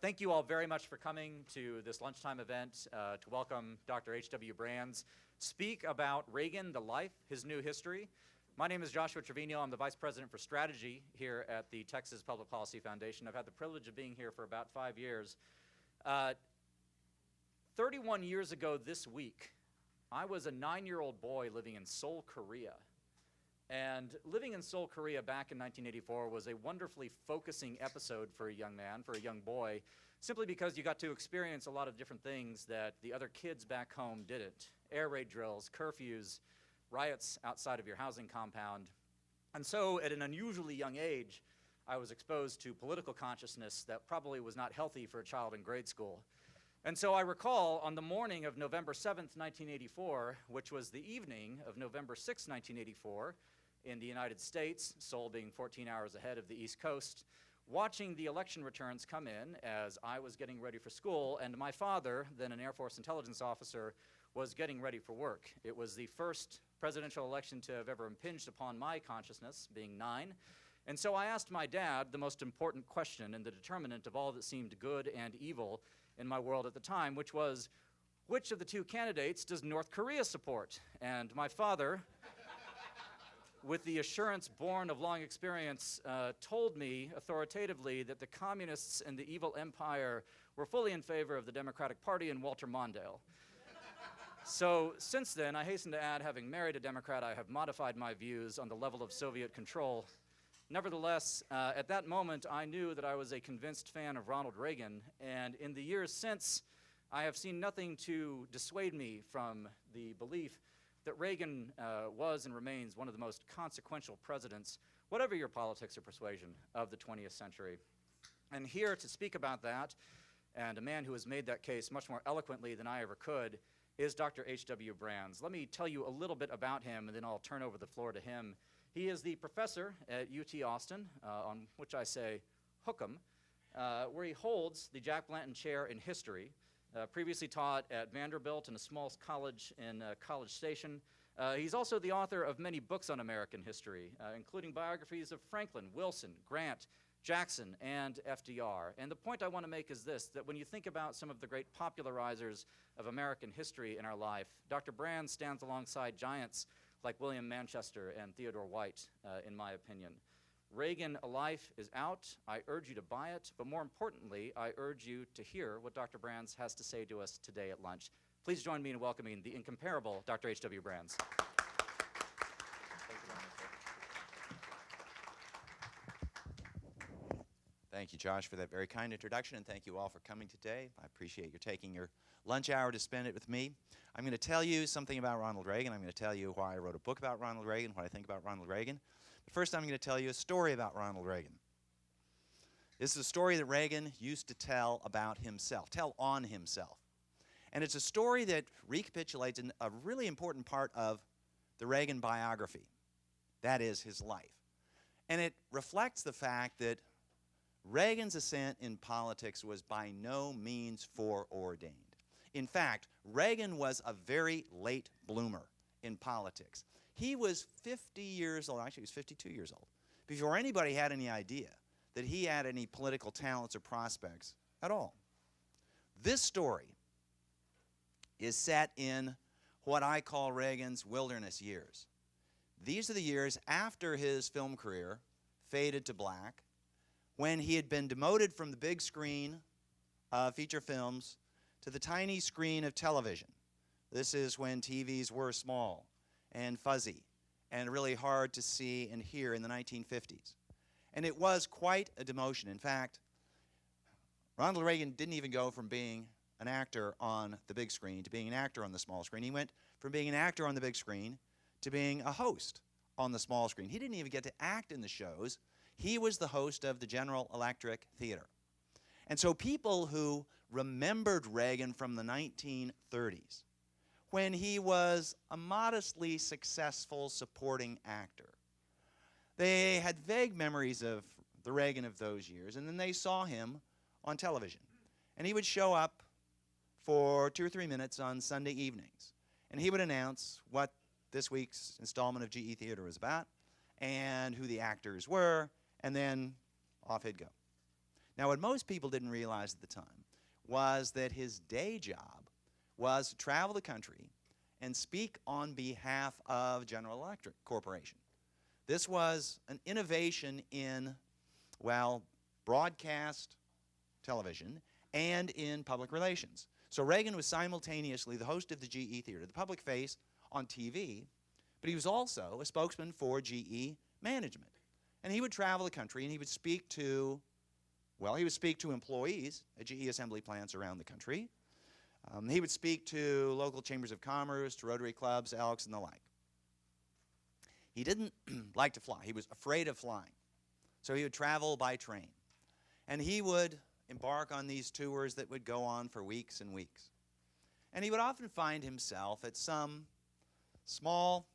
Thank you all very much for coming to this lunchtime event to welcome Dr. H.W. Brands speak about Reagan, the life, his new history. My name is Joshua Trevino. I'm the Vice President for Strategy here at the Texas Public Policy Foundation. I've had the privilege of being here for about 5 years. 31 years ago this week, I was a 9-year-old boy living in Seoul, Korea. And living in Seoul, Korea back in 1984 was a wonderfully focusing episode for a young man, for a young boy, simply because you got to experience a lot of different things that the other kids back home didn't. Air raid drills, curfews, riots outside of your housing compound. And so at an unusually young age, I was exposed to political consciousness that probably was not healthy for a child in grade school. And so I recall on the morning of November 7th, 1984, which was the evening of November 6th, 1984, in the United States, Seoul being 14 hours ahead of the East Coast, watching the election returns come in as I was getting ready for school, and my father, then an Air Force intelligence officer, was getting ready for work. It was the first presidential election to have ever impinged upon my consciousness, being 9. And so I asked my dad the most important question and the determinant of all that seemed good and evil in my world at the time, which was, which of the two candidates does North Korea support? And my father, with the assurance born of long experience, told me authoritatively that the communists and the evil empire were fully in favor of the Democratic Party and Walter Mondale. So since then, I hasten to add, having married a Democrat, I have modified my views on the level of Soviet control. Nevertheless, at that moment, I knew that I was a convinced fan of Ronald Reagan, and in the years since, I have seen nothing to dissuade me from the belief that Reagan was and remains one of the most consequential presidents, whatever your politics or persuasion, of the 20th century. And here to speak about that, and a man who has made that case much more eloquently than I ever could, is Dr. H.W. Brands. Let me tell you a little bit about him, and then I'll turn over the floor to him. He is the professor at UT Austin, on which I say, hook 'em, where he holds the Jack Blanton Chair in History, previously taught at Vanderbilt and a small college in College Station. He's also the author of many books on American history, including biographies of Franklin, Wilson, Grant, Jackson, and FDR. And the point I want to make is this, that when you think about some of the great popularizers of American history in our life, Dr. Brands stands alongside giants like William Manchester and Theodore White, in my opinion. Reagan, A Life is out. I urge you to buy it, but more importantly, I urge you to hear what Dr. Brands has to say to us today at lunch. Please join me in welcoming the incomparable Dr. H.W. Brands. Thank you, Josh, for that very kind introduction, and thank you all for coming today. I appreciate your taking your lunch hour to spend it with me. I'm going to tell you something about Ronald Reagan. I'm going to tell you why I wrote a book about Ronald Reagan, what I think about Ronald Reagan. But first, I'm going to tell you a story about Ronald Reagan. This is a story that Reagan used to tell about himself, tell on himself. And it's a story that recapitulates a really important part of the Reagan biography. That is, his life. And it reflects the fact that Reagan's ascent in politics was by no means foreordained. In fact, Reagan was a very late bloomer in politics. He was 50 years old, actually he was 52 years old, before anybody had any idea that he had any political talents or prospects at all. This story is set in what I call Reagan's wilderness years. These are the years after his film career faded to black, when he had been demoted from the big screen of feature films to the tiny screen of television. This is when TVs were small and fuzzy and really hard to see and hear in the 1950s. And it was quite a demotion. In fact, Ronald Reagan didn't even go from being an actor on the big screen to being an actor on the small screen. He went from being an actor on the big screen to being a host on the small screen. He didn't even get to act in the shows. He was the host of the General Electric Theater. And so people who remembered Reagan from the 1930s, when he was a modestly successful supporting actor, they had vague memories of the Reagan of those years, and then they saw him on television. And he would show up for 2 or 3 minutes on Sunday evenings, and he would announce what this week's installment of GE Theater was about and who the actors were, and then off he'd go. Now, what most people didn't realize at the time was that his day job was to travel the country and speak on behalf of General Electric Corporation. This was an innovation in, well, broadcast television and in public relations. So Reagan was simultaneously the host of the GE Theater, the public face on TV, but he was also a spokesman for GE management. And he would travel the country and he would speak to, well, he would speak to employees at GE assembly plants around the country. He would speak to local chambers of commerce, to Rotary clubs, Elks, and the like. He didn't like to fly. He was afraid of flying. So he would travel by train. And he would embark on these tours that would go on for weeks and weeks. And he would often find himself at some small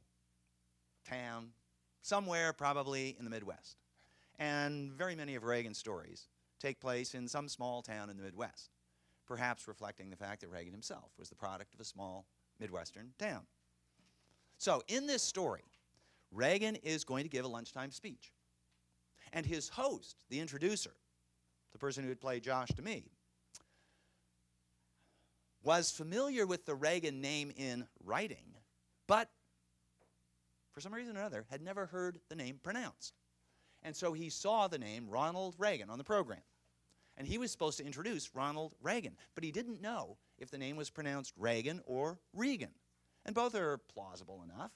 town, somewhere probably in the Midwest. And very many of Reagan's stories take place in some small town in the Midwest, perhaps reflecting the fact that Reagan himself was the product of a small Midwestern town. So in this story, Reagan is going to give a lunchtime speech. And his host, the introducer, the person who would play Josh to me, was familiar with the Reagan name in writing, but for some reason or another had never heard the name pronounced. And so he saw the name Ronald Reagan on the program. And he was supposed to introduce Ronald Reagan, but he didn't know if the name was pronounced Reagan or Reagan. And both are plausible enough.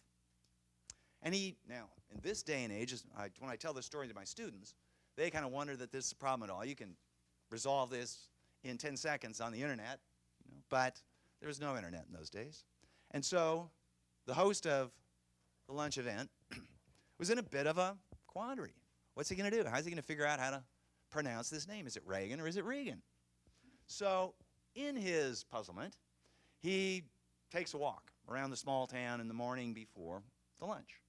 And now, in this day and age, when I tell this story to my students, they kind of wonder that this is a problem at all. You can resolve this in 10 seconds on the internet, but there was no internet in those days. And so the host of the lunch event was in a bit of a quandary. What's he going to do? How's he going to figure out how to pronounce this name? Is it Reagan or is it Reagan? So in his puzzlement, he takes a walk around the small town in the morning before the lunch.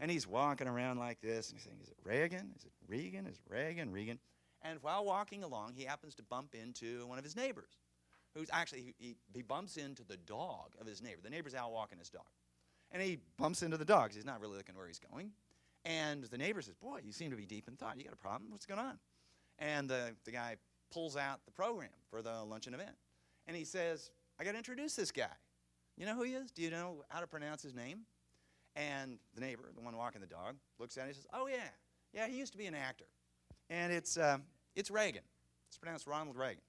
And he's walking around like this, and he's saying, is it Reagan? Is it Reagan? Is it Reagan? Reagan? And while walking along, he happens to bump into one of his neighbors, who's actually, he bumps into the dog of his neighbor. The neighbor's out walking his dog. And he bumps into the dog, 'cause he's not really looking where he's going. And the neighbor says, boy, you seem to be deep in thought. You got a problem? What's going on? And the guy pulls out the program for the luncheon event. And he says, I got to introduce this guy. You know who he is? Do you know how to pronounce his name? And the neighbor, the one walking the dog, looks at it and says, oh, yeah. Yeah, he used to be an actor. And it's Reagan. It's pronounced Ronald Reagan.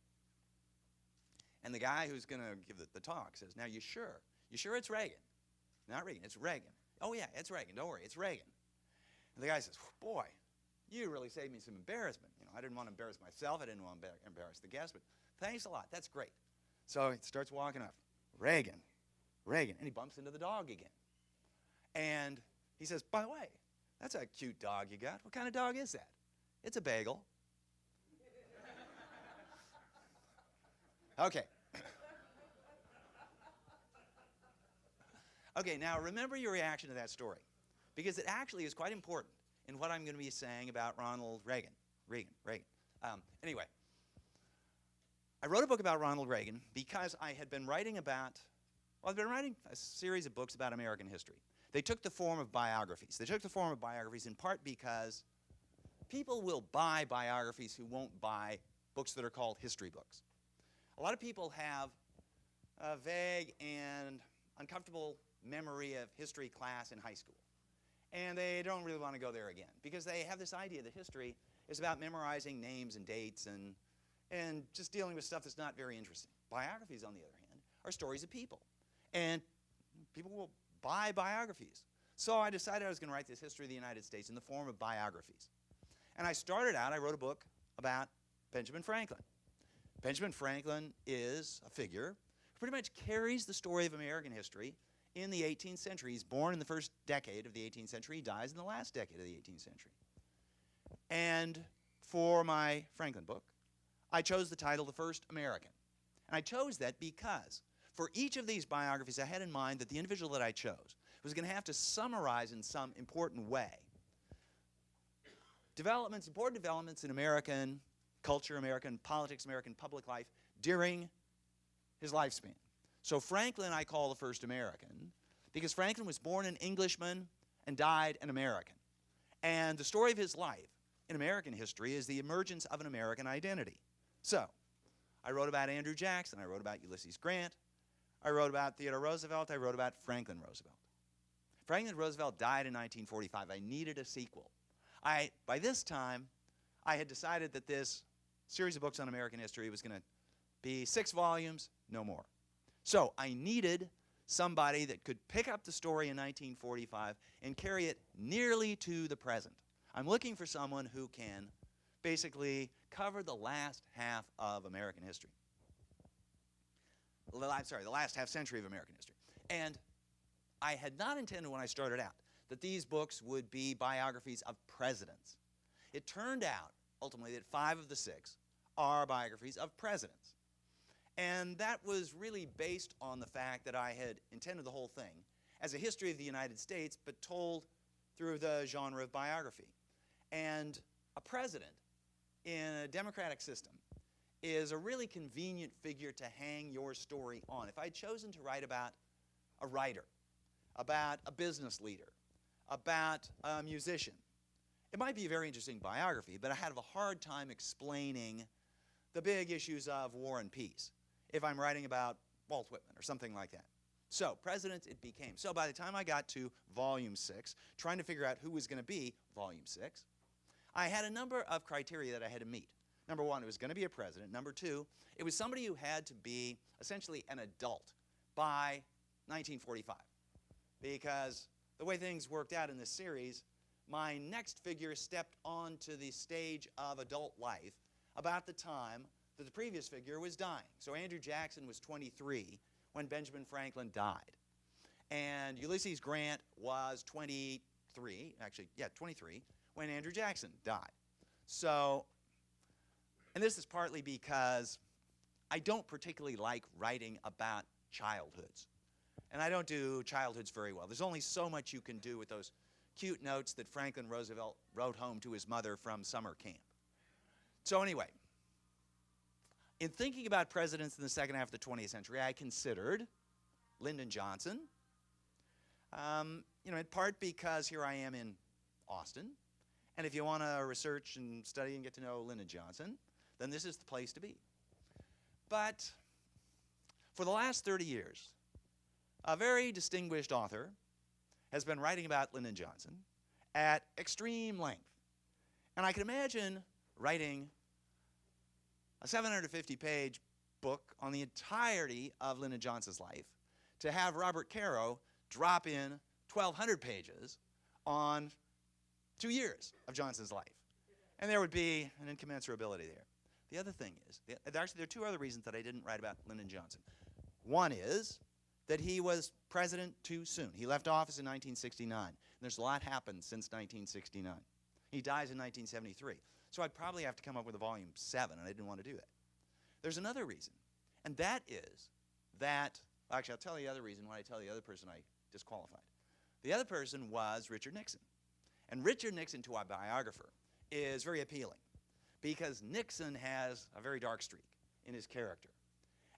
And the guy who's going to give the talk says, now, you sure? You sure it's Reagan? Not Reagan, it's Reagan. Oh, yeah, it's Reagan. Don't worry, it's Reagan. And the guy says, boy, you really saved me some embarrassment. I didn't want to embarrass myself. I didn't want to embarrass the guest, but thanks a lot. That's great. So he starts walking up. Reagan, Reagan. And he bumps into the dog again. And he says, by the way, that's a cute dog you got. What kind of dog is that? It's a bagel. Okay. Okay, now remember your reaction to that story, because it actually is quite important in what I'm going to be saying about Ronald Reagan. Anyway, I wrote a book about Ronald Reagan because I had been writing I've been writing a series of books about American history. They took the form of biographies. They took the form of biographies in part because people will buy biographies who won't buy books that are called history books. A lot of people have a vague and uncomfortable memory of history class in high school. And they don't really want to go there again because they have this idea that history is about memorizing names and dates and just dealing with stuff that's not very interesting. Biographies, on the other hand, are stories of people. And people will buy biographies. So I decided I was going to write this history of the United States in the form of biographies. And I wrote a book about Benjamin Franklin. Benjamin Franklin is a figure who pretty much carries the story of American history in the 18th century. He's born in the first decade of the 18th century. He dies in the last decade of the 18th century. And for my Franklin book, I chose the title The First American. And I chose that because for each of these biographies, I had in mind that the individual that I chose was going to have to summarize in some important way important developments in American culture, American politics, American public life during his lifespan. So Franklin I call the first American because Franklin was born an Englishman and died an American. And the story of his life in American history is the emergence of an American identity. So, I wrote about Andrew Jackson, I wrote about Ulysses Grant, I wrote about Theodore Roosevelt, I wrote about Franklin Roosevelt. Franklin Roosevelt died in 1945. I needed a sequel. By this time, I had decided that this series of books on American history was going to be 6 volumes, no more. So I needed somebody that could pick up the story in 1945 and carry it nearly to the present. I'm looking for someone who can basically cover the last half of American history. I'm sorry, the last half century of American history. And I had not intended when I started out that these books would be biographies of presidents. It turned out, ultimately, that 5 of the 6 are biographies of presidents. And that was really based on the fact that I had intended the whole thing as a history of the United States, but told through the genre of biography. And a president in a democratic system is a really convenient figure to hang your story on. If I'd chosen to write about a writer, about a business leader, about a musician, it might be a very interesting biography, but I had a hard time explaining the big issues of war and peace if I'm writing about Walt Whitman or something like that. So, presidents it became. So by the time I got to Volume 6, trying to figure out who was going to be Volume 6, I had a number of criteria that I had to meet. Number 1, it was going to be a president. Number 2, it was somebody who had to be essentially an adult by 1945. Because the way things worked out in this series, my next figure stepped onto the stage of adult life about the time that the previous figure was dying. So Andrew Jackson was 23 when Benjamin Franklin died. And Ulysses Grant was 23 when Andrew Jackson died. So, and this is partly because I don't particularly like writing about childhoods. And I don't do childhoods very well. There's only so much you can do with those cute notes that Franklin Roosevelt wrote home to his mother from summer camp. So anyway, in thinking about presidents in the second half of the 20th century, I considered Lyndon Johnson, in part because here I am in Austin, and if you want to research and study and get to know Lyndon Johnson, then this is the place to be. But for the last 30 years, a very distinguished author has been writing about Lyndon Johnson at extreme length. And I can imagine writing a 750-page book on the entirety of Lyndon Johnson's life to have Robert Caro drop in 1,200 pages on 2 years of Johnson's life. And there would be an incommensurability there. The other thing is, actually there are 2 other reasons that I didn't write about Lyndon Johnson. One is that he was president too soon. He left office in 1969. And there's a lot happened since 1969. He dies in 1973. So I'd probably have to come up with a volume 7, and I didn't want to do that. There's another reason, and that is that, actually I'll tell you the other reason when I tell the other person I disqualified. The other person was Richard Nixon. And Richard Nixon, to a biographer, is very appealing because Nixon has a very dark streak in his character.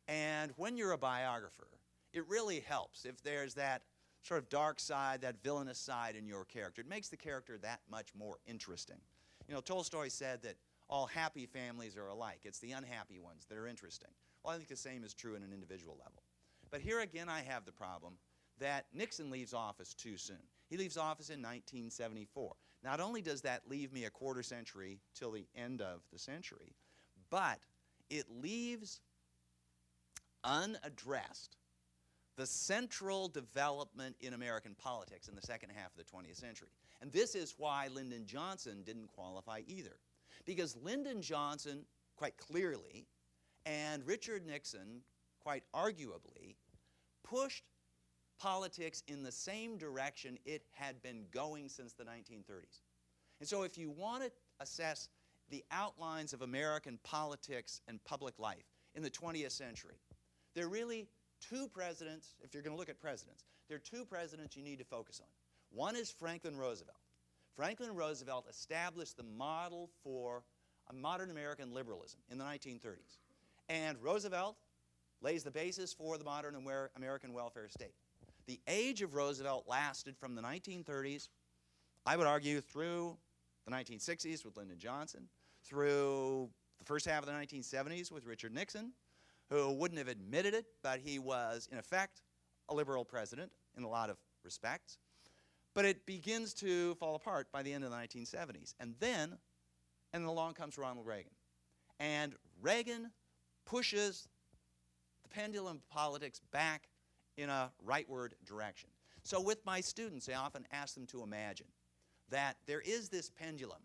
And when you're a biographer, it really helps if there's that sort of dark side, that villainous side in your character. It makes the character that much more interesting. You know, Tolstoy said that all happy families are alike. It's the unhappy ones that are interesting. Well, I think the same is true in an individual level. But here again I have the problem that Nixon leaves office too soon. He leaves office in 1974. Not only does that leave me a quarter century till the end of the century, but it leaves unaddressed the central development in American politics in the second half of the 20th century. And this is why Lyndon Johnson didn't qualify either. Because Lyndon Johnson, quite clearly, and Richard Nixon, quite arguably, pushed politics in the same direction it had been going since the 1930s. And so if you want to assess the outlines of American politics and public life in the 20th century, there are really 2 presidents, if you're going to look at presidents, there are 2 presidents you need to focus on. One is Franklin Roosevelt. Franklin Roosevelt established the model for a modern American liberalism in the 1930s. And Roosevelt lays the basis for the modern American welfare state. The age of Roosevelt lasted from the 1930s, I would argue, through the 1960s with Lyndon Johnson, through the first half of the 1970s with Richard Nixon, who wouldn't have admitted it, but he was, in effect, a liberal president in a lot of respects. But it begins to fall apart by the end of the 1970s. And then along comes Ronald Reagan. And Reagan pushes the pendulum of politics back in a rightward direction. So with my students, I often ask them to imagine that there is this pendulum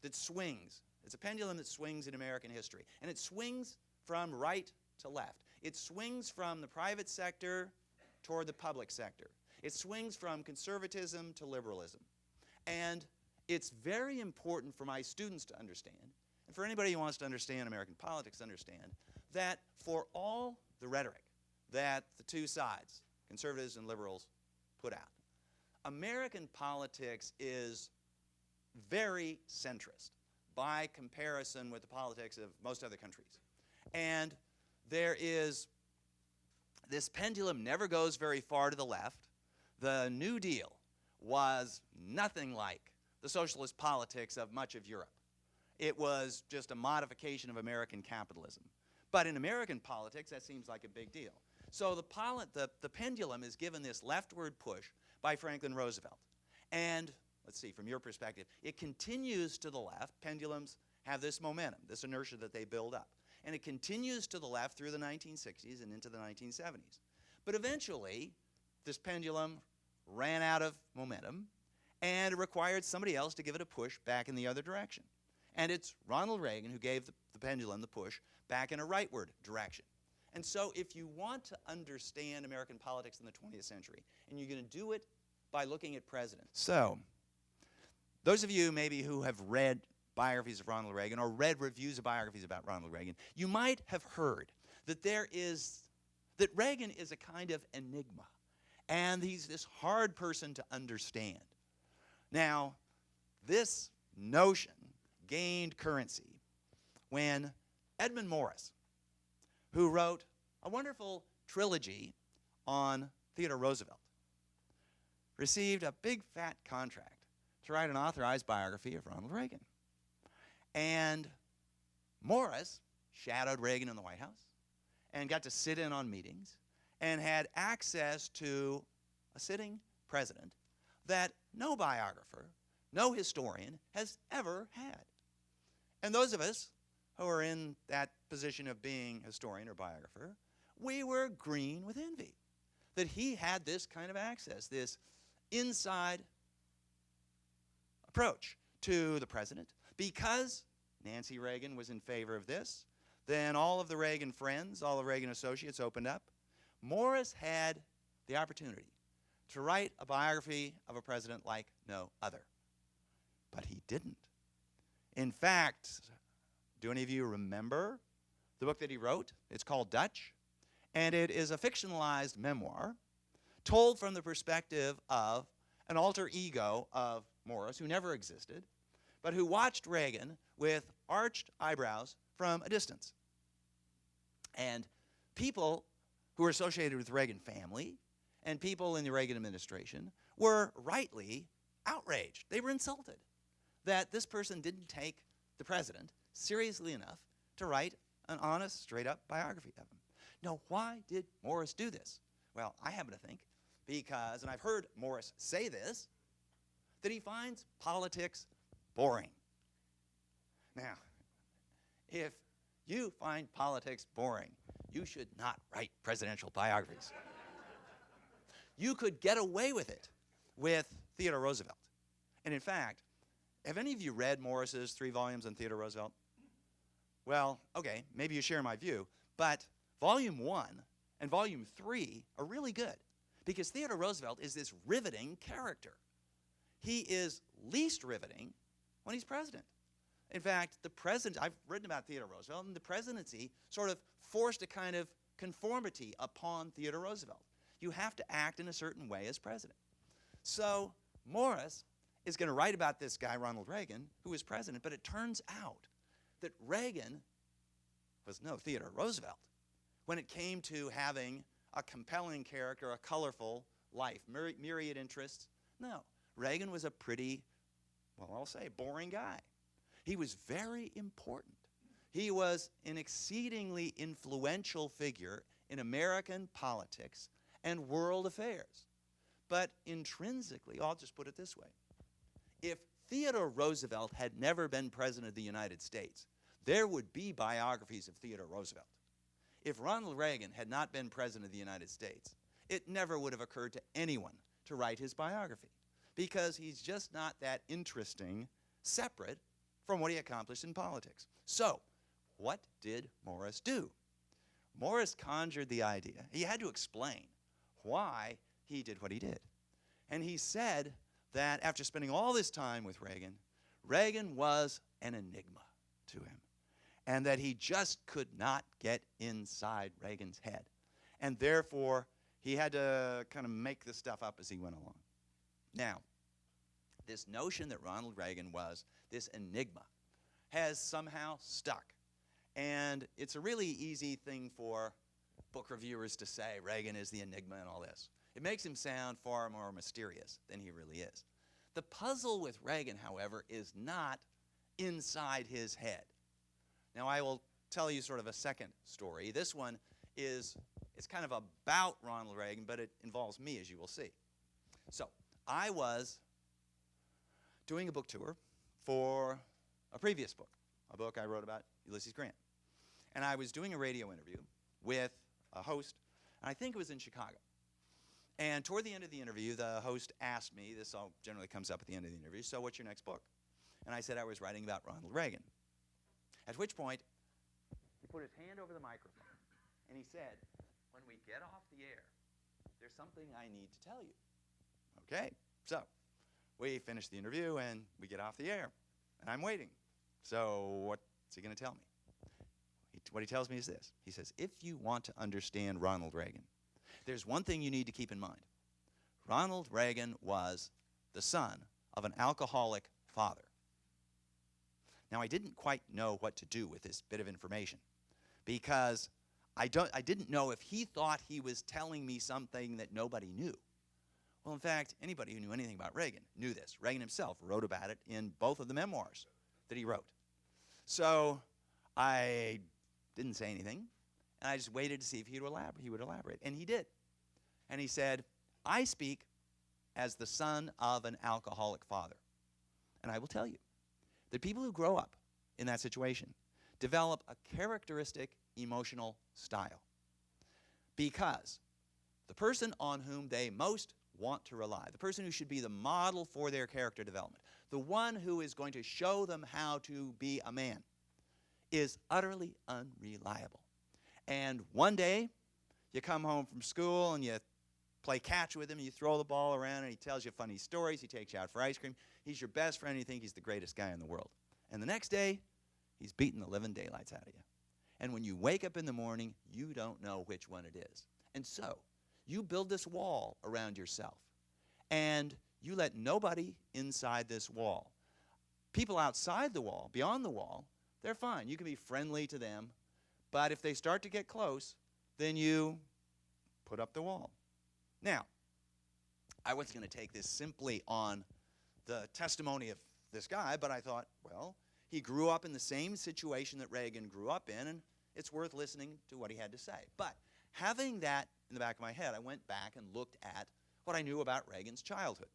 that swings. It's a pendulum that swings in American history. And it swings from right to left. It swings from the private sector toward the public sector. It swings from conservatism to liberalism. And it's very important for my students to understand, and for anybody who wants to understand American politics to understand, that for all the rhetoric that the two sides, conservatives and liberals, put out, American politics is very centrist by comparison with the politics of most other countries. And there is, this pendulum never goes very far to the left. The New Deal was nothing like the socialist politics of much of Europe. It was just a modification of American capitalism. But in American politics, that seems like a big deal. So the pendulum is given this leftward push by Franklin Roosevelt. And let's see, from your perspective, it continues to the left. Pendulums have this momentum, this inertia that they build up. And it continues to the left through the 1960s and into the 1970s. But eventually, this pendulum ran out of momentum, and it required somebody else to give it a push back in the other direction. And it's Ronald Reagan who gave the pendulum the push back in a rightward direction. And so if you want to understand American politics in the 20th century, and you're going to do it by looking at presidents. So, those of you maybe who have read biographies of Ronald Reagan or read reviews of biographies about Ronald Reagan, you might have heard that that Reagan is a kind of enigma. And he's this hard person to understand. Now, this notion gained currency when Edmund Morris, who wrote a wonderful trilogy on Theodore Roosevelt, received a big fat contract to write an authorized biography of Ronald Reagan. And Morris shadowed Reagan in the White House and got to sit in on meetings and had access to a sitting president that no biographer, no historian has ever had. And those of us who are in that position of being historian or biographer, we were green with envy that he had this kind of access, this inside approach to the president. Because Nancy Reagan was in favor of this, then all of the Reagan friends, all the Reagan associates opened up. Morris had the opportunity to write a biography of a president like no other. But he didn't. In fact, do any of you remember the book that he wrote? It's called Dutch, and it is a fictionalized memoir told from the perspective of an alter ego of Morris, who never existed, but who watched Reagan with arched eyebrows from a distance. And people who were associated with the Reagan family and people in the Reagan administration were rightly outraged. They were insulted that this person didn't take the president seriously enough to write an honest, straight-up biography of him. Now, why did Morris do this? Well, I happen to think because, and I've heard Morris say this, that he finds politics boring. Now, if you find politics boring, you should not write presidential biographies. You could get away with it with Theodore Roosevelt. And in fact, have any of you read Morris's 3 volumes on Theodore Roosevelt? Well, okay, maybe you share my view, but Volume 1 and Volume 3 are really good because Theodore Roosevelt is this riveting character. He is least riveting when he's president. In fact, I've written about Theodore Roosevelt, and the presidency sort of forced a kind of conformity upon Theodore Roosevelt. You have to act in a certain way as president. So Morris is going to write about this guy, Ronald Reagan, who was president, but it turns out that Reagan was no Theodore Roosevelt when it came to having a compelling character, a colorful life, myriad interests. No, Reagan was a pretty well, I'll say, boring guy. He was very important. He was an exceedingly influential figure in American politics and world affairs. But intrinsically, I'll just put it this way. If Theodore Roosevelt had never been president of the United States, there would be biographies of Theodore Roosevelt. If Ronald Reagan had not been president of the United States, it never would have occurred to anyone to write his biography, because he's just not that interesting separate from what he accomplished in politics. So, what did Morris do? Morris conjured the idea. He had to explain why he did what he did. And he said that after spending all this time with Reagan, Reagan was an enigma to him, and that he just could not get inside Reagan's head. And therefore, he had to kind of make this stuff up as he went along. Now, this notion that Ronald Reagan was this enigma has somehow stuck. And it's a really easy thing for book reviewers to say Reagan is the enigma and all this. It makes him sound far more mysterious than he really is. The puzzle with Reagan, however, is not inside his head. Now, I will tell you sort of a second story. This one it's kind of about Ronald Reagan, but it involves me, as you will see. So, I was doing a book tour for a previous book, a book I wrote about Ulysses Grant. And I was doing a radio interview with a host, and I think it was in Chicago. And toward the end of the interview, the host asked me, this all generally comes up at the end of the interview, so what's your next book? And I said I was writing about Ronald Reagan. At which point, he put his hand over the microphone, and he said, when we get off the air, there's something I need to tell you. Okay, so we finish the interview, and we get off the air, and I'm waiting. So what's he going to tell me? What he tells me is this. He says, if you want to understand Ronald Reagan, there's one thing you need to keep in mind. Ronald Reagan was the son of an alcoholic father. Now, I didn't quite know what to do with this bit of information, because I didn't know if he thought he was telling me something that nobody knew. Well, in fact, anybody who knew anything about Reagan knew this. Reagan himself wrote about it in both of the memoirs that he wrote. So I didn't say anything, and I just waited to see if he would elaborate. And he did. And he said, I speak as the son of an alcoholic father. And I will tell you that people who grow up in that situation develop a characteristic emotional style, because the person on whom they most want to rely, the person who should be the model for their character development, the one who is going to show them how to be a man, is utterly unreliable. And one day, you come home from school and you play catch with him, and you throw the ball around, and he tells you funny stories, he takes you out for ice cream, he's your best friend, and you think he's the greatest guy in the world. And the next day, he's beating the living daylights out of you. And when you wake up in the morning, you don't know which one it is. And so, you build this wall around yourself, and you let nobody inside this wall. People outside the wall, beyond the wall, they're fine. You can be friendly to them, but if they start to get close, then you put up the wall. Now, I wasn't going to take this simply on the testimony of this guy, but I thought, well, he grew up in the same situation that Reagan grew up in, and it's worth listening to what he had to say. But having that in the back of my head, I went back and looked at what I knew about Reagan's childhood.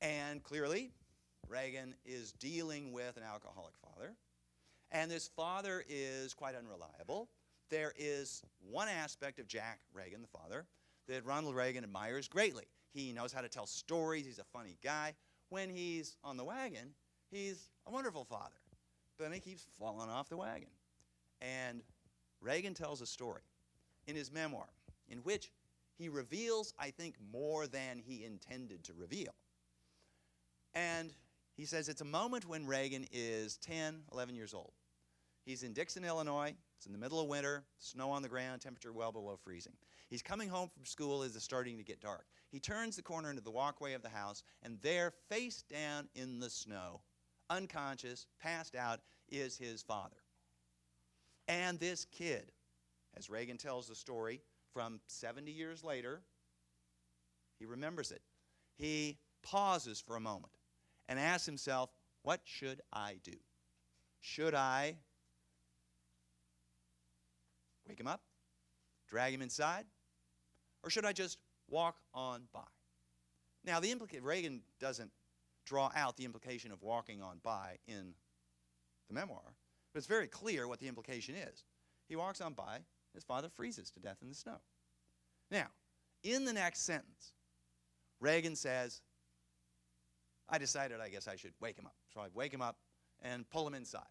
And clearly, Reagan is dealing with an alcoholic father, and this father is quite unreliable. There is one aspect of Jack Reagan, the father, that Ronald Reagan admires greatly. He knows how to tell stories. He's a funny guy. When he's on the wagon, he's a wonderful father. But then he keeps falling off the wagon. And Reagan tells a story in his memoir in which he reveals, I think, more than he intended to reveal. And he says it's a moment when Reagan is 10, 11 years old. He's in Dixon, Illinois. It's in the middle of winter, snow on the ground, temperature well below freezing. He's coming home from school as it's starting to get dark. He turns the corner into the walkway of the house, and there, face down in the snow, unconscious, passed out, is his father. And this kid, as Reagan tells the story, from 70 years later, he remembers it. He pauses for a moment, and asked himself, what should I do? Should I wake him up, drag him inside, or should I just walk on by? Now, Reagan doesn't draw out the implication of walking on by in the memoir, but it's very clear what the implication is. He walks on by, his father freezes to death in the snow. Now, in the next sentence, Reagan says, I decided I guess I should wake him up. So I wake him up and pull him inside.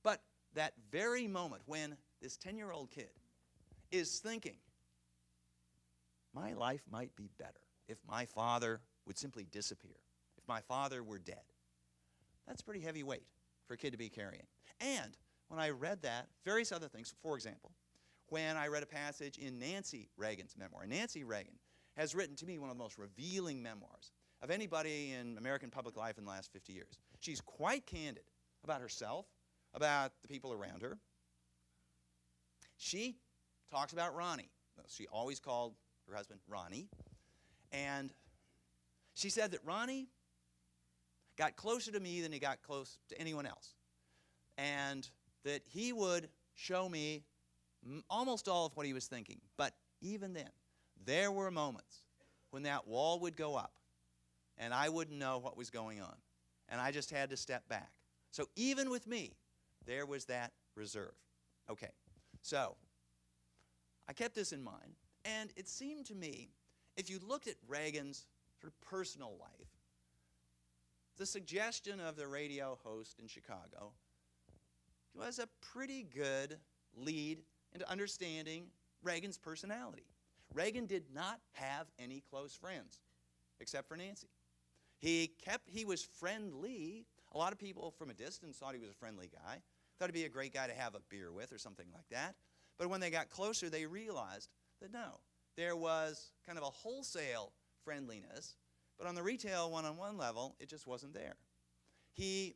But that very moment when this 10-year-old kid is thinking, my life might be better if my father would simply disappear, if my father were dead. That's a pretty heavy weight for a kid to be carrying. And when I read that, various other things, for example, when I read a passage in Nancy Reagan's memoir. Nancy Reagan has written to me one of the most revealing memoirs of anybody in American public life in the last 50 years. She's quite candid about herself, about the people around her. She talks about Ronnie. She always called her husband Ronnie. And she said that Ronnie got closer to me than he got close to anyone else. And that he would show me almost all of what he was thinking. But even then, there were moments when that wall would go up and I wouldn't know what was going on. And I just had to step back. So even with me, there was that reserve. Okay, so I kept this in mind, and it seemed to me, if you looked at Reagan's sort of personal life, the suggestion of the radio host in Chicago was a pretty good lead into understanding Reagan's personality. Reagan did not have any close friends, except for Nancy. He was friendly. A lot of people from a distance thought he was a friendly guy, thought he'd be a great guy to have a beer with or something like that. But when they got closer, they realized that no, there was kind of a wholesale friendliness, but on the retail one-on-one level, it just wasn't there. He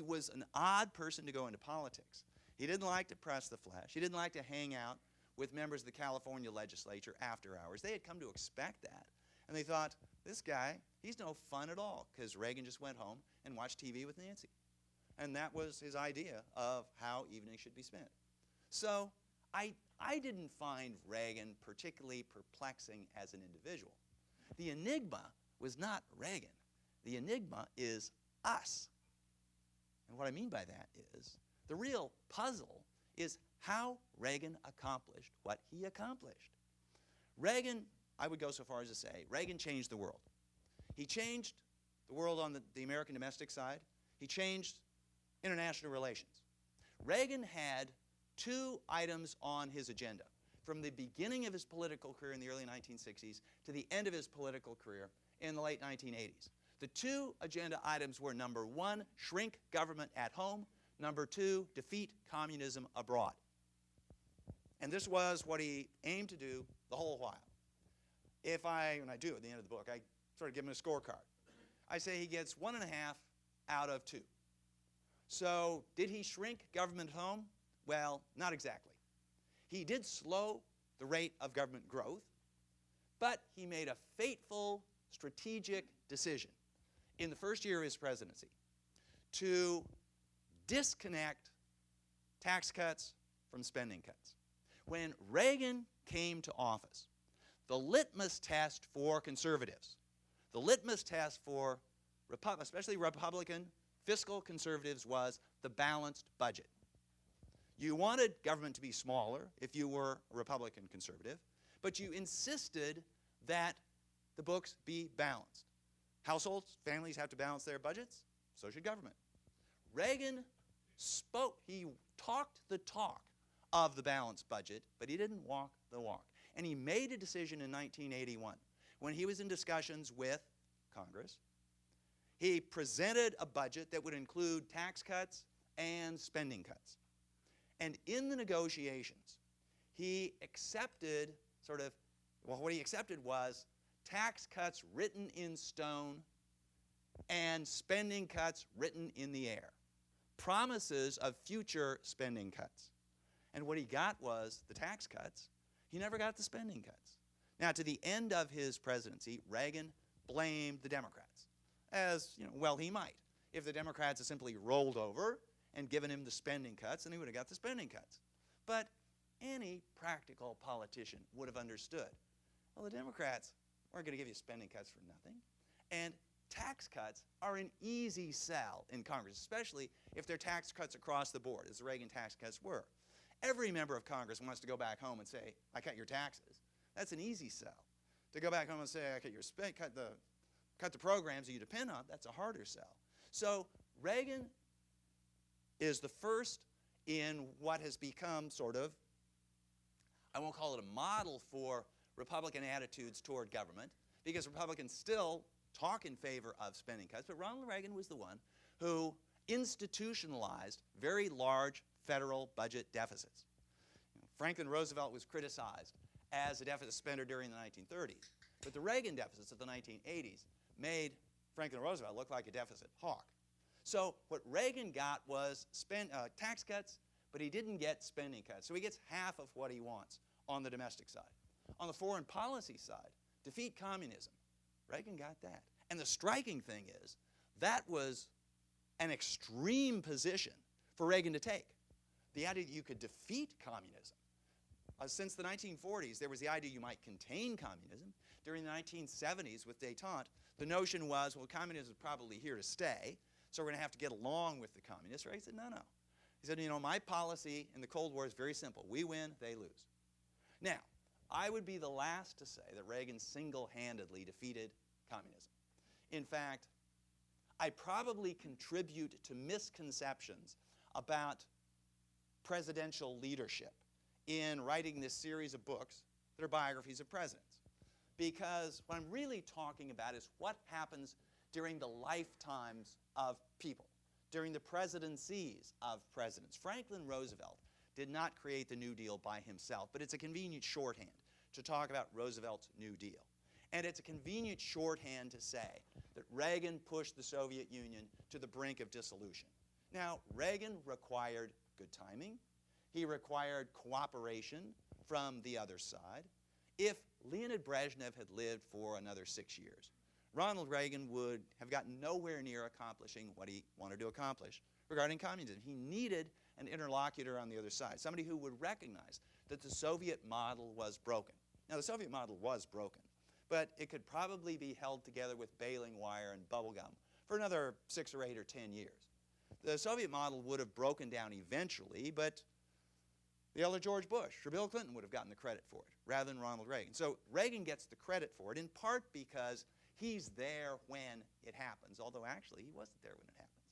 was an odd person to go into politics. He didn't like to press the flesh. He didn't like to hang out with members of the California legislature after hours. They had come to expect that. And they thought, this guy, he's no fun at all, because Reagan just went home and watched TV with Nancy. And that was his idea of how evenings should be spent. So I didn't find Reagan particularly perplexing as an individual. The enigma was not Reagan. The enigma is us. And what I mean by that is, the real puzzle is how Reagan accomplished what he accomplished. Reagan, I would go so far as to say, Reagan changed the world. He changed the world on the American domestic side. He changed international relations. Reagan had two items on his agenda from the beginning of his political career in the early 1960s to the end of his political career in the late 1980s. The two agenda items were, number one, shrink government at home, number two, defeat communism abroad. And this was what he aimed to do the whole while. When I do at the end of the book, I sort of give him a scorecard. I say he gets 1.5 out of 2. So did he shrink government at home? Well, not exactly. He did slow the rate of government growth, but he made a fateful strategic decision in the first year of his presidency to disconnect tax cuts from spending cuts. When Reagan came to office, the litmus test for conservatives, the litmus test for especially Republican fiscal conservatives, was the balanced budget. You wanted government to be smaller if you were a Republican conservative, but you insisted that the books be balanced. Households, families have to balance their budgets, so should government. Reagan he talked the talk of the balanced budget, but he didn't walk the walk. And he made a decision in 1981 when he was in discussions with Congress. He presented a budget that would include tax cuts and spending cuts. And in the negotiations, he accepted what he accepted was tax cuts written in stone and spending cuts written in the air. Promises of future spending cuts. And what he got was the tax cuts. He never got the spending cuts. Now, to the end of his presidency, Reagan blamed the Democrats as, well, he might. If the Democrats had simply rolled over and given him the spending cuts, then he would have got the spending cuts. But any practical politician would have understood, well, the Democrats aren't going to give you spending cuts for nothing. And tax cuts are an easy sell in Congress, especially if they're tax cuts across the board, as the Reagan tax cuts were. Every member of Congress wants to go back home and say, I cut your taxes. That's an easy sell. To go back home and say, I cut the programs that you depend on, that's a harder sell. So Reagan is the first in what has become sort of, I won't call it a model for Republican attitudes toward government, because Republicans still talk in favor of spending cuts, but Ronald Reagan was the one who institutionalized very large federal budget deficits. Franklin Roosevelt was criticized as a deficit spender during the 1930s, but the Reagan deficits of the 1980s made Franklin Roosevelt look like a deficit hawk. So what Reagan got was tax cuts, but he didn't get spending cuts. So he gets half of what he wants on the domestic side. On the foreign policy side, defeat communism. Reagan got that. And the striking thing is, that was an extreme position for Reagan to take. The idea that you could defeat communism. Since the 1940s, there was the idea you might contain communism. During the 1970s with détente, the notion was, well, communism is probably here to stay, so we're going to have to get along with the communists. Reagan said, no. He said, my policy in the Cold War is very simple. We win, they lose. Now, I would be the last to say that Reagan single-handedly defeated communism. In fact, I probably contribute to misconceptions about presidential leadership in writing this series of books that are biographies of presidents. Because what I'm really talking about is what happens during the lifetimes of people, during the presidencies of presidents. Franklin Roosevelt did not create the New Deal by himself, but it's a convenient shorthand to talk about Roosevelt's New Deal. And it's a convenient shorthand to say that Reagan pushed the Soviet Union to the brink of dissolution. Now, Reagan required good timing. He required cooperation from the other side. If Leonid Brezhnev had lived for another 6 years, Ronald Reagan would have gotten nowhere near accomplishing what he wanted to accomplish regarding communism. He needed an interlocutor on the other side, somebody who would recognize that the Soviet model was broken. Now, the Soviet model was broken, but it could probably be held together with baling wire and bubble gum for another 6 or 8 or 10 years. The Soviet model would have broken down eventually, but the elder George Bush or Bill Clinton would have gotten the credit for it rather than Ronald Reagan. So Reagan gets the credit for it in part because he's there when it happens, although actually he wasn't there when it happens.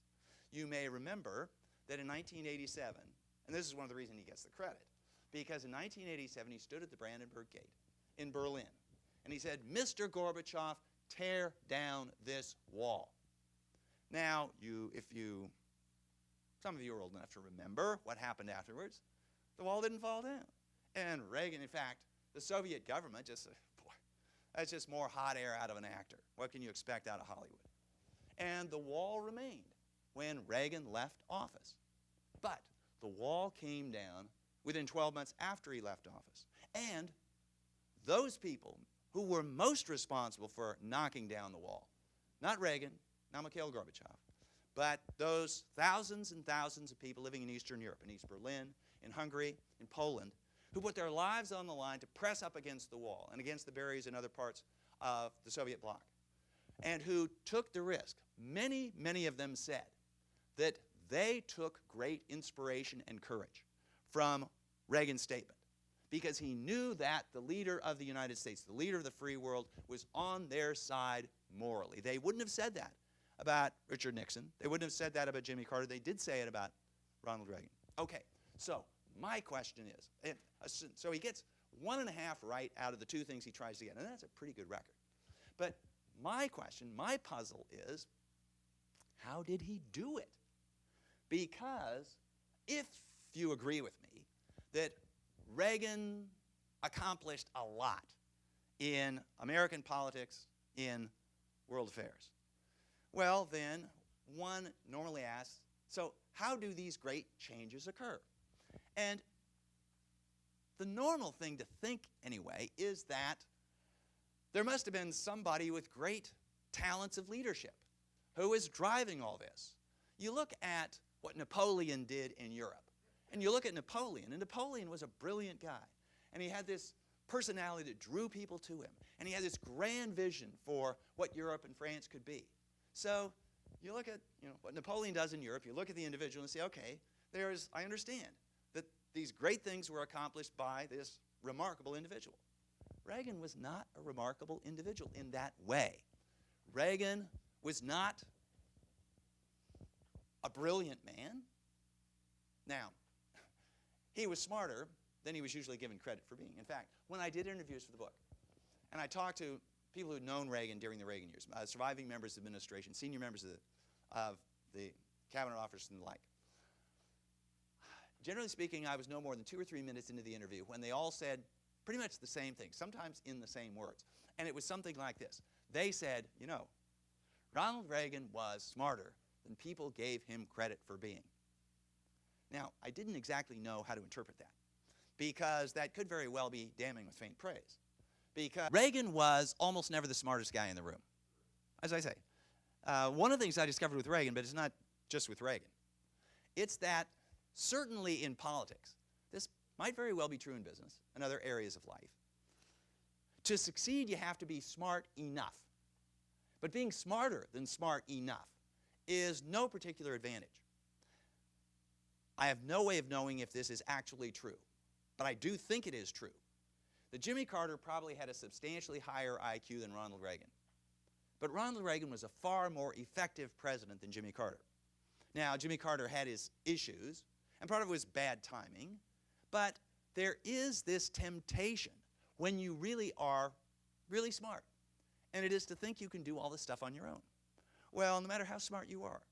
You may remember that in 1987, and this is one of the reasons he gets the credit, because in 1987 he stood at the Brandenburg Gate in Berlin and he said, Mr. Gorbachev, tear down this wall. Now, some of you are old enough to remember what happened afterwards. The wall didn't fall down. And Reagan, in fact, the Soviet government just said, boy, that's just more hot air out of an actor. What can you expect out of Hollywood? And the wall remained when Reagan left office. But the wall came down within 12 months after he left office. And those people who were most responsible for knocking down the wall, not Reagan, not Mikhail Gorbachev, but those thousands and thousands of people living in Eastern Europe, in East Berlin, in Hungary, in Poland, who put their lives on the line to press up against the wall and against the barriers in other parts of the Soviet bloc, and who took the risk. Many, many of them said that they took great inspiration and courage from Reagan's statement because he knew that the leader of the United States, the leader of the free world, was on their side morally. They wouldn't have said that about Richard Nixon. They wouldn't have said that about Jimmy Carter. They did say it about Ronald Reagan. Okay, so my question is, so he gets 1.5 right out of the 2 things he tries to get, and that's a pretty good record. But my question, my puzzle is, how did he do it? Because if you agree with me that Reagan accomplished a lot in American politics, in world affairs, well, then one normally asks, so how do these great changes occur? And the normal thing to think, anyway, is that there must have been somebody with great talents of leadership. who is driving all this. You look at what Napoleon did in Europe, and you look at Napoleon, and Napoleon was a brilliant guy, and he had this personality that drew people to him, and he had this grand vision for what Europe and France could be. So you look at what Napoleon does in Europe, you look at the individual and say, okay, I understand that these great things were accomplished by this remarkable individual. Reagan was not a remarkable individual in that way. Reagan was not a brilliant man. Now, he was smarter than he was usually given credit for being. In fact, when I did interviews for the book, and I talked to people who'd known Reagan during the Reagan years, surviving members of the administration, senior members of the cabinet officers and the like, generally speaking, I was no more than 2 or 3 minutes into the interview when they all said pretty much the same thing, sometimes in the same words. And it was something like this. They said, Ronald Reagan was smarter than people gave him credit for being. Now, I didn't exactly know how to interpret that, because that could very well be damning with faint praise. Because Reagan was almost never the smartest guy in the room. As I say, one of the things I discovered with Reagan, but it's not just with Reagan, it's that certainly in politics, this might very well be true in business and other areas of life. To succeed, you have to be smart enough. But being smarter than smart enough is no particular advantage. I have no way of knowing if this is actually true, but I do think it is true, that Jimmy Carter probably had a substantially higher IQ than Ronald Reagan. But Ronald Reagan was a far more effective president than Jimmy Carter. Now, Jimmy Carter had his issues, and part of it was bad timing, but there is this temptation when you really are really smart, and it is to think you can do all this stuff on your own. Well, no matter how smart you are,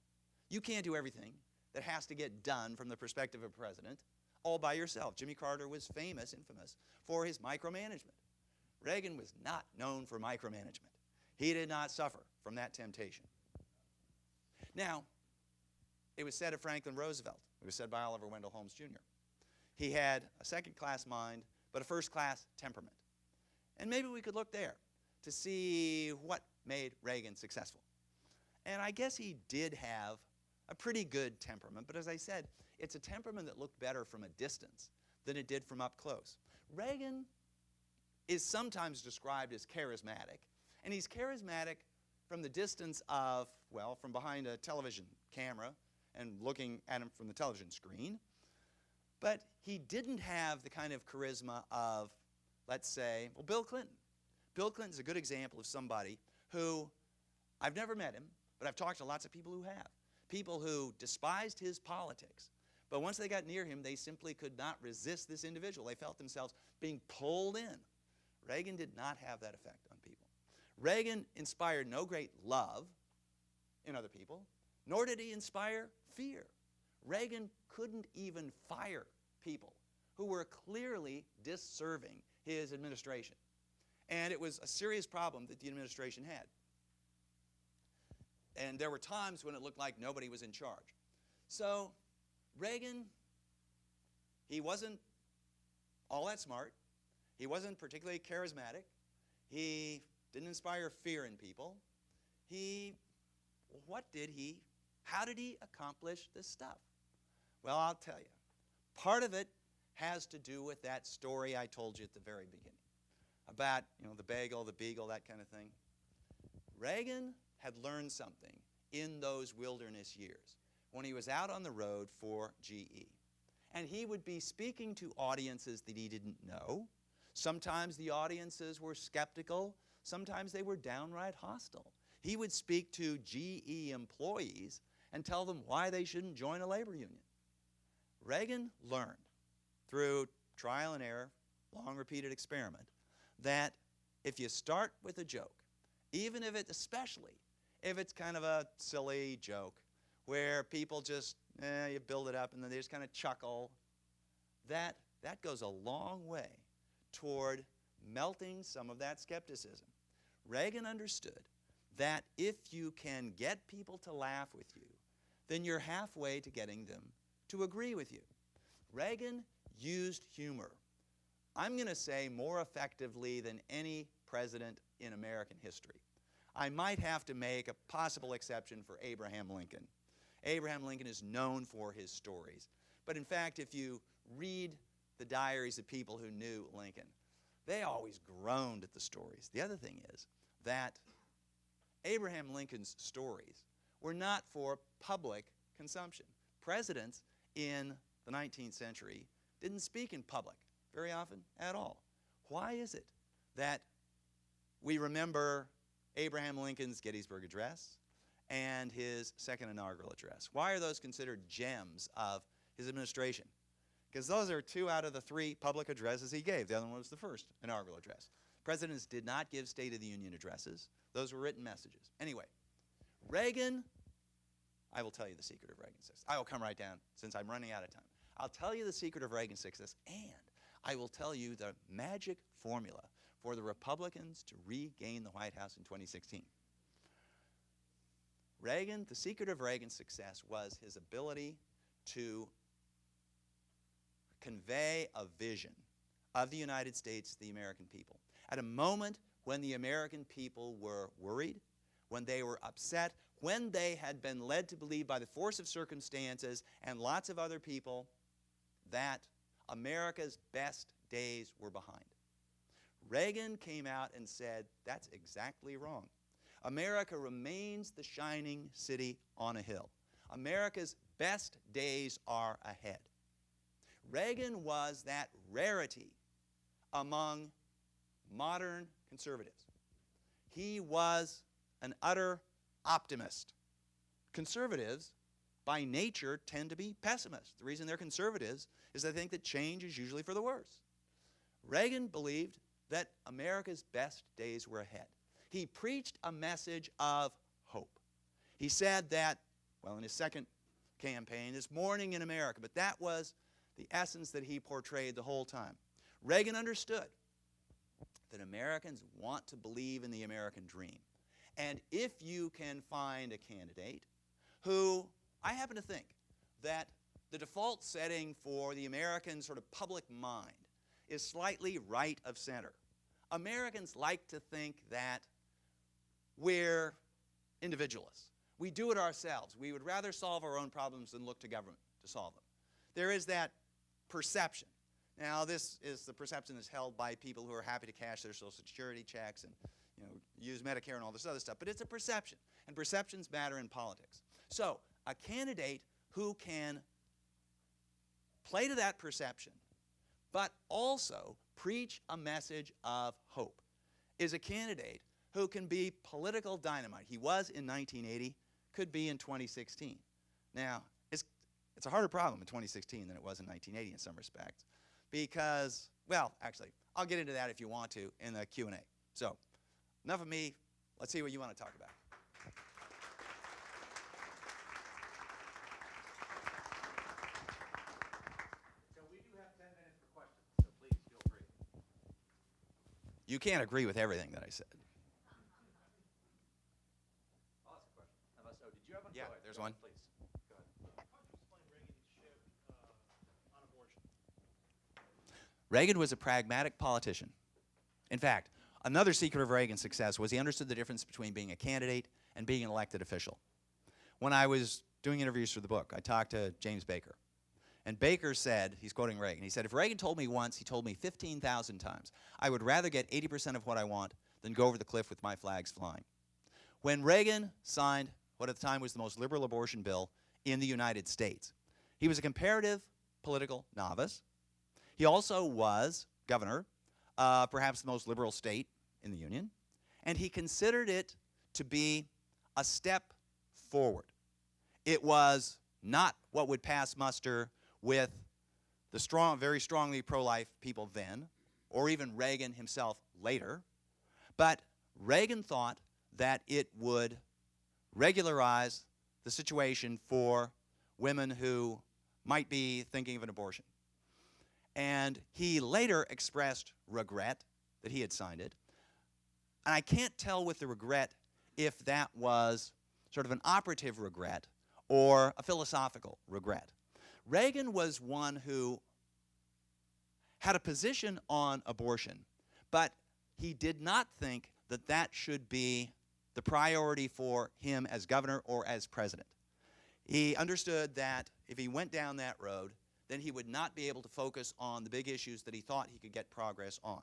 you can't do everything that has to get done from the perspective of a president all by yourself. Jimmy Carter was infamous for his micromanagement. Reagan was not known for micromanagement. He did not suffer from that temptation. Now, it was said of Franklin Roosevelt, it was said by Oliver Wendell Holmes Jr., he had a second-class mind, but a first-class temperament. And maybe we could look there to see what made Reagan successful. And I guess he did have a pretty good temperament, but as I said, it's a temperament that looked better from a distance than it did from up close. Reagan is sometimes described as charismatic, and he's charismatic from the distance of, well, from behind a television camera and looking at him from the television screen. But he didn't have the kind of charisma of, let's say, well, Bill Clinton. Bill Clinton's a good example of somebody who, I've never met him, but I've talked to lots of people who have. People who despised his politics. But once they got near him, they simply could not resist this individual. They felt themselves being pulled in. Reagan did not have that effect on people. Reagan inspired no great love in other people, nor did he inspire fear. Reagan couldn't even fire people who were clearly disserving his administration. And it was a serious problem that the administration had. And there were times when it looked like nobody was in charge. So Reagan, he wasn't all that smart. He wasn't particularly charismatic. He didn't inspire fear in people. How did he accomplish this stuff? Well, I'll tell you. Part of it has to do with that story I told you at the very beginning about, the bagel, the beagle, that kind of thing. Reagan had learned something in those wilderness years when he was out on the road for GE. And he would be speaking to audiences that he didn't know. Sometimes the audiences were skeptical. Sometimes they were downright hostile. He would speak to GE employees and tell them why they shouldn't join a labor union. Reagan learned through trial and error, long repeated experiment, that if you start with a joke, even if especially if it's kind of a silly joke where people just, you build it up and then they just kind of chuckle, that goes a long way toward melting some of that skepticism. Reagan understood that if you can get people to laugh with you, then you're halfway to getting them to agree with you. Reagan used humor, I'm going to say, more effectively than any president in American history. I might have to make a possible exception for Abraham Lincoln. Abraham Lincoln is known for his stories. But in fact, if you read the diaries of people who knew Lincoln, they always groaned at the stories. The other thing is that Abraham Lincoln's stories were not for public consumption. Presidents in the 19th century didn't speak in public very often at all. Why is it that we remember Abraham Lincoln's Gettysburg Address and his second inaugural address? Why are those considered gems of his administration? Because those are 2 out of the 3 public addresses he gave. The other one was the first inaugural address. Presidents did not give State of the Union addresses. Those were written messages. Anyway, Reagan, I will tell you the secret of Reagan's success. I will come right down since I'm running out of time. I'll tell you the secret of Reagan's success, and I will tell you the magic formula for the Republicans to regain the White House in 2016. The secret of Reagan's success was his ability to convey a vision of the United States to the American people. At a moment when the American people were worried, when they were upset, when they had been led to believe by the force of circumstances and lots of other people that America's best days were behind. Reagan came out and said, that's exactly wrong. America remains the shining city on a hill. America's best days are ahead. Reagan was that rarity among modern conservatives. He was an utter optimist. Conservatives, by nature, tend to be pessimists. The reason they're conservatives is they think that change is usually for the worse. Reagan believed that America's best days were ahead. He preached a message of hope. He said that, well, in his second campaign, this morning in America, but that was the essence that he portrayed the whole time. Reagan understood that Americans want to believe in the American dream. And if you can find a candidate who, I happen to think that the default setting for the American sort of public mind is slightly right of center. Americans like to think that we're individualists. We do it ourselves. We would rather solve our own problems than look to government to solve them. There is that perception. Now, this is the perception that's held by people who are happy to cash their Social Security checks and use Medicare and all this other stuff. But it's a perception, and perceptions matter in politics. So a candidate who can play to that perception, but also preach a message of hope, is a candidate who can be political dynamite. He was in 1980, could be in 2016. Now, it's a harder problem in 2016 than it was in 1980 in some respects because, well, actually, I'll get into that if you want to in the Q&A. So, enough of me. Let's see what you want to talk about. So we do have 10 minutes for questions, so please feel free. You can't agree with everything that I said. I'll ask a question. Oh, did you have one? Yeah, Go ahead. there's Go one. ahead, please. Go ahead. How would you explain Reagan's shift on abortion? Reagan was a pragmatic politician. In fact, another secret of Reagan's success was he understood the difference between being a candidate and being an elected official. When I was doing interviews for the book, I talked to James Baker. And Baker said, he's quoting Reagan, he said, if Reagan told me once, he told me 15,000 times, I would rather get 80% of what I want than go over the cliff with my flags flying. When Reagan signed what at the time was the most liberal abortion bill in the United States, he was a comparative political novice. He also was governor, perhaps the most liberal state in the Union, and he considered it to be a step forward. It was not what would pass muster with the very strongly pro-life people then, or even Reagan himself later, but Reagan thought that it would regularize the situation for women who might be thinking of an abortion. And he later expressed regret that he had signed it. And I can't tell with the regret if that was sort of an operative regret or a philosophical regret. Reagan was one who had a position on abortion, but he did not think that that should be the priority for him as governor or as president. He understood that if he went down that road, then he would not be able to focus on the big issues that he thought he could get progress on.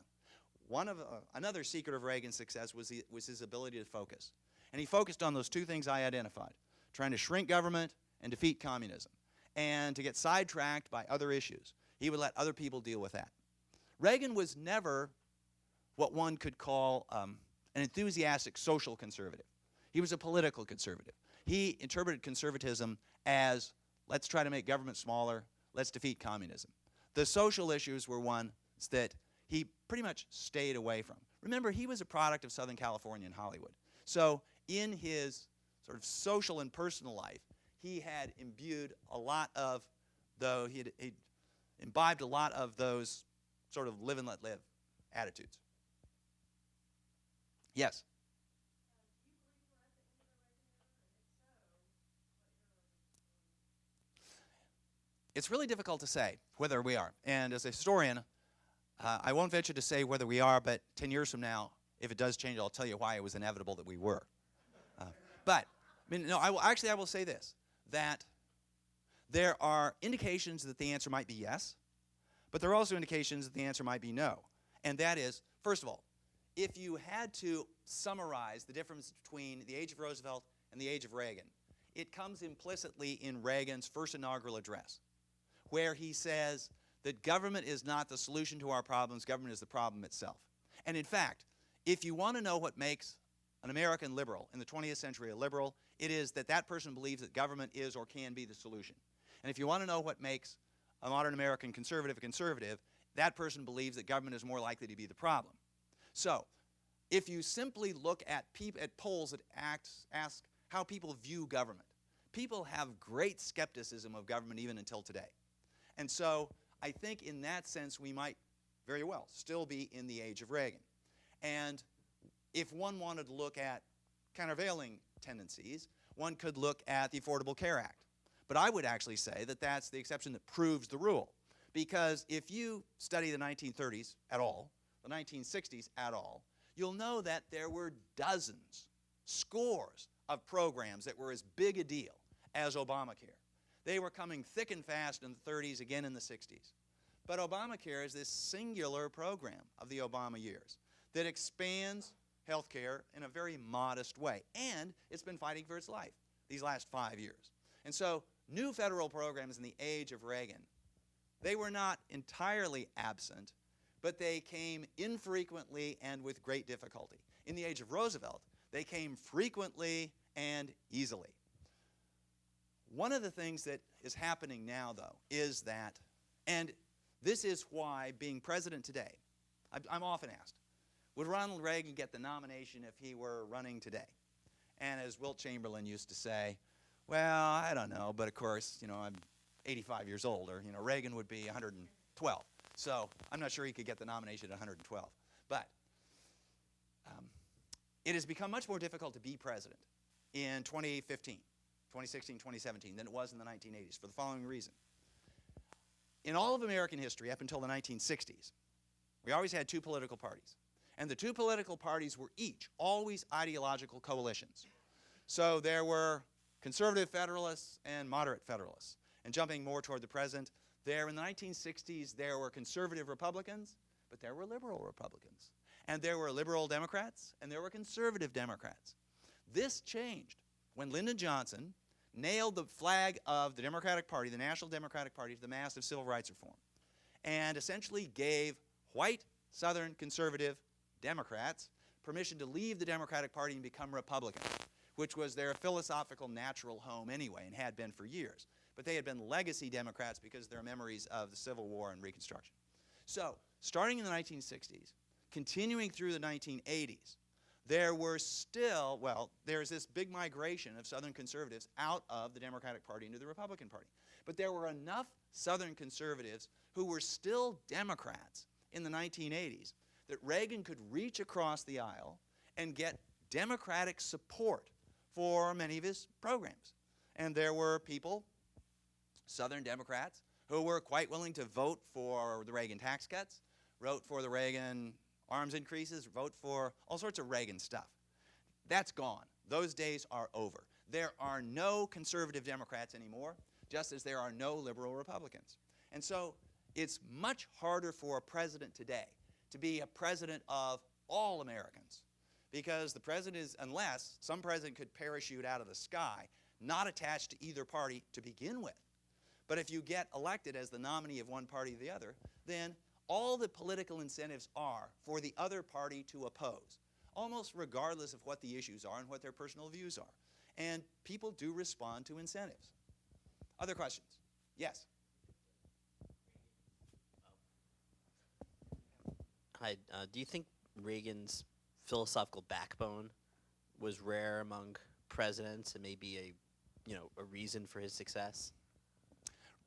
Another secret of Reagan's success was his ability to focus. And he focused on those two things I identified, trying to shrink government and defeat communism. And to get sidetracked by other issues, he would let other people deal with that. Reagan was never what one could call an enthusiastic social conservative. He was a political conservative. He interpreted conservatism as, let's try to make government smaller, let's defeat communism. The social issues were ones that he pretty much stayed away from. Remember, he was a product of Southern California and Hollywood. So in his sort of social and personal life, he had imbibed a lot of those sort of live and let live attitudes. Yes? It's really difficult to say whether we are. And as a historian, I won't venture to say whether we are, but 10 years from now, if it does change, I'll tell you why it was inevitable that we were. But, I will say this, that there are indications that the answer might be yes, but there are also indications that the answer might be no. And that is, first of all, if you had to summarize the difference between the age of Roosevelt and the age of Reagan, it comes implicitly in Reagan's first inaugural address, where he says that government is not the solution to our problems, government is the problem itself. And in fact, if you want to know what makes an American liberal in the 20th century a liberal, it is that that person believes that government is or can be the solution. And if you want to know what makes a modern American conservative a conservative, that person believes that government is more likely to be the problem. So, if you simply look at polls that ask how people view government, people have great skepticism of government even until today. And so, I think in that sense we might very well still be in the age of Reagan. And if one wanted to look at countervailing tendencies, one could look at the Affordable Care Act. But I would actually say that that's the exception that proves the rule. Because if you study the 1930s at all, the 1960s at all, you'll know that there were dozens, scores of programs that were as big a deal as Obamacare. They were coming thick and fast in the 30s, again in the 60s. But Obamacare is this singular program of the Obama years that expands health care in a very modest way. And it's been fighting for its life these last 5 years. And so new federal programs in the age of Reagan, they were not entirely absent, but they came infrequently and with great difficulty. In the age of Roosevelt, they came frequently and easily. One of the things that is happening now, though, is that, and this is why being president today, I'm often asked, would Ronald Reagan get the nomination if he were running today? And as Wilt Chamberlain used to say, well, I don't know, but of course, I'm 85 years old, or, Reagan would be 112. So I'm not sure he could get the nomination at 112. But it has become much more difficult to be president in 2015, 2016, 2017 than it was in the 1980s for the following reason. In all of American history up until the 1960s, we always had two political parties. And the two political parties were each always ideological coalitions. So there were conservative Federalists and moderate Federalists. And jumping more toward the present, there in the 1960s, there were conservative Republicans, but there were liberal Republicans. And there were liberal Democrats, and there were conservative Democrats. This changed when Lyndon Johnson nailed the flag of the Democratic Party, the National Democratic Party, to the mast of civil rights reform, and essentially gave white Southern conservative Democrats permission to leave the Democratic Party and become Republicans, which was their philosophical natural home anyway and had been for years. But they had been legacy Democrats because of their memories of the Civil War and Reconstruction. So, starting in the 1960s, continuing through the 1980s, there were still, there's this big migration of Southern conservatives out of the Democratic Party into the Republican Party. But there were enough Southern conservatives who were still Democrats in the 1980s that Reagan could reach across the aisle and get Democratic support for many of his programs. And there were people, Southern Democrats, who were quite willing to vote for the Reagan tax cuts, vote for the Reagan arms increases, vote for all sorts of Reagan stuff. That's gone. Those days are over. There are no conservative Democrats anymore, just as there are no liberal Republicans. And so it's much harder for a president today to be a president of all Americans, because the president is, unless some president could parachute out of the sky, not attached to either party to begin with. But if you get elected as the nominee of one party or the other, then all the political incentives are for the other party to oppose, almost regardless of what the issues are and what their personal views are. And people do respond to incentives. Other questions? Yes? Hi. Do you think Reagan's philosophical backbone was rare among presidents and maybe a reason for his success?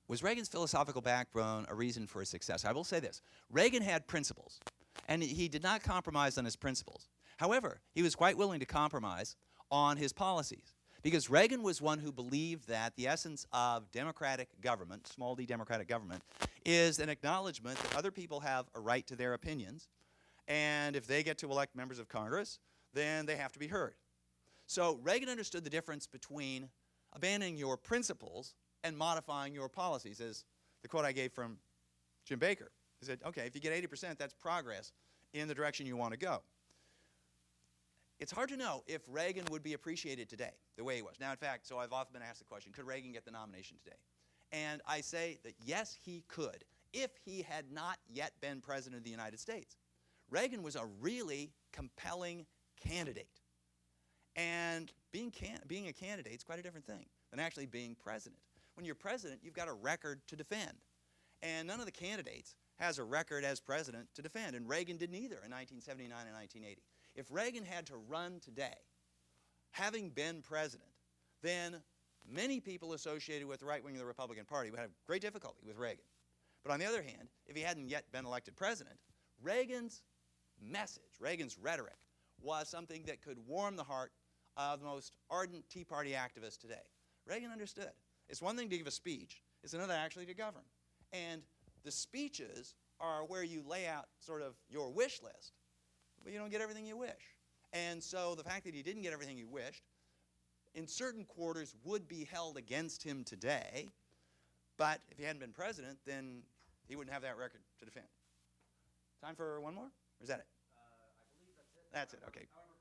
Was Reagan's philosophical backbone a reason for his success? I will say this. Reagan had principles, and he did not compromise on his principles. However, he was quite willing to compromise on his policies, because Reagan was one who believed that the essence of democratic government, small d democratic government, is an acknowledgement that other people have a right to their opinions, and if they get to elect members of Congress, then they have to be heard. So Reagan understood the difference between abandoning your principles and modifying your policies, as the quote I gave from Jim Baker. He said, okay, if you get 80%, that's progress in the direction you want to go. It's hard to know if Reagan would be appreciated today the way he was. Now, in fact, so I've often been asked the question, could Reagan get the nomination today? And I say that yes, he could, if he had not yet been president of the United States. Reagan was a really compelling candidate. And being a candidate is quite a different thing than actually being president. When you're president, you've got a record to defend. And none of the candidates has a record as president to defend. And Reagan didn't either in 1979 and 1980. If Reagan had to run today, having been president, then many people associated with the right wing of the Republican Party would have great difficulty with Reagan. But on the other hand, if he hadn't yet been elected president, Reagan's message, Reagan's rhetoric, was something that could warm the heart of the most ardent Tea Party activists today. Reagan understood. It's one thing to give a speech. It's another actually to govern. And the speeches are where you lay out sort of your wish list, but you don't get everything you wish. And so the fact that he didn't get everything he wished in certain quarters would be held against him today, but if he hadn't been president, then he wouldn't have that record to defend. Time for one more? Or is that it? I believe that's it. That's it, okay. However,